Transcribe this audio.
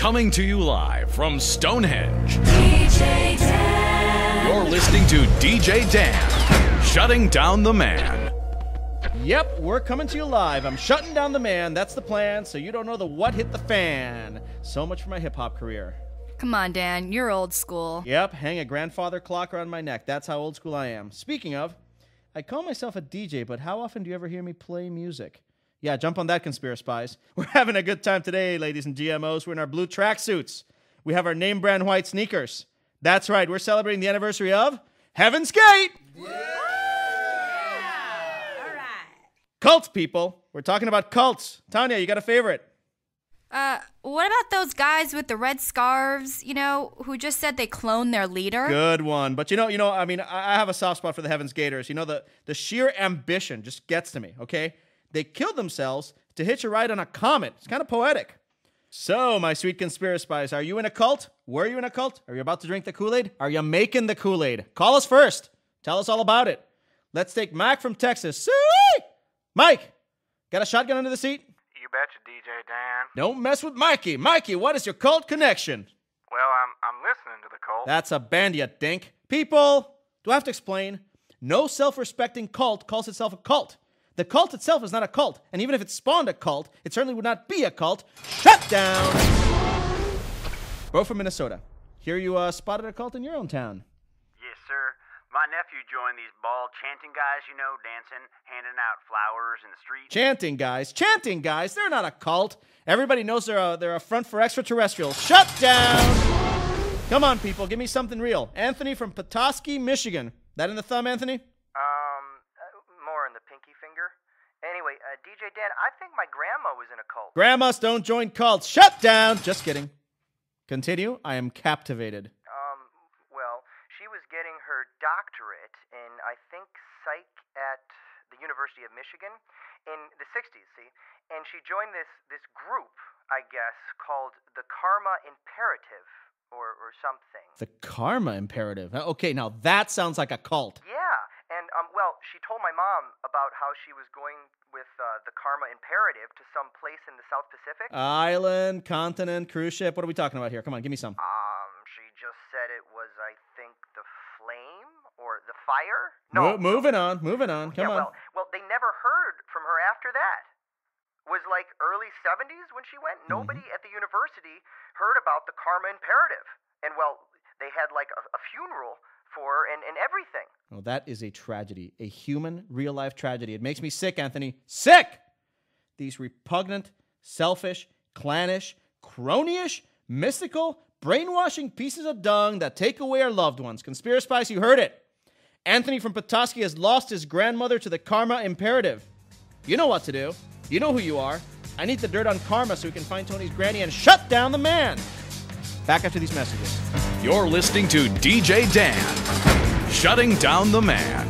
Coming to you live from Stonehenge. DjDan. You're listening to DjDan, shutting down the man. Yep, we're coming to you live. I'm shutting down the man. That's the plan, so you don't know the what hit the fan. So much for my hip-hop career. Come on, Dan. You're old school. Yep, hang a grandfather clock around my neck. That's how old school I am. Speaking of, I call myself a DJ, but how often do you ever hear me play music? Yeah, jump on that, conspiracy spies. We're having a good time today, ladies and GMOs. We're in our blue tracksuits. We have our name brand white sneakers. That's right, we're celebrating the anniversary of Heaven's Gate! Cults, people. We're talking about cults. Tanya, you got a favorite? What about those guys with the red scarves, who just said they cloned their leader? Good one. But I have a soft spot for the Heaven's Gators. The sheer ambition just gets to me, okay? They killed themselves to hitch a ride on a comet. It's kind of poetic. So, my sweet conspiracy spies, are you in a cult? Were you in a cult? Are you about to drink the Kool-Aid? Are you making the Kool-Aid? Call us first. Tell us all about it. Let's take Mac from Texas. Sweet! Mike, got a shotgun under the seat? You betcha, DjDan. Don't mess with Mikey. Mikey, what is your cult connection? Well, I'm listening to the cult. That's a band, you dink. People, do I have to explain? No self-respecting cult calls itself a cult. The cult itself is not a cult, and even if it spawned a cult, it certainly would not be a cult. Shut down! Bro from Minnesota. Hear you spotted a cult in your own town. Yes, sir. My nephew joined these bald chanting guys, dancing, handing out flowers in the street. Chanting guys, they're not a cult. Everybody knows they're a front for extraterrestrials. Shut down! Come on, people, give me something real. Anthony from Petoskey, Michigan. That in the thumb, Anthony? More in the pinky finger. Anyway, DjDan, I think my grandma was in a cult. Grandmas don't join cults. Shut down! Just kidding. Continue. I am captivated. Well, she was getting her doctorate in, I think, psych at the University of Michigan in the 60s, see? And she joined this group, I guess, called the Karma Imperative or something. The Karma Imperative. Okay, now that sounds like a cult. Yeah, and, she told my mom about how she was going with the Karma Imperative to some place in the South Pacific. Island, continent, cruise ship. What are we talking about here? Come on, give me some. She just said it was, I think, the flame or the fire. No, moving on. Come on. Well, they never heard from her after that. It was like early 70s when she went. Nobody at the university heard about the Karma Imperative. And, they had like a funeral for her and everything. Oh, that is a tragedy. A human, real-life tragedy. It makes me sick, Anthony. Sick! These repugnant, selfish, clannish, crony-ish, mystical, brainwashing pieces of dung that take away our loved ones. Conspiracy spies, you heard it. Anthony from Petoskey has lost his grandmother to the Karma Imperative. You know what to do. You know who you are. I need the dirt on karma so we can find Tony's granny and shut down the man. Back after these messages. You're listening to DjDan, shutting down the man.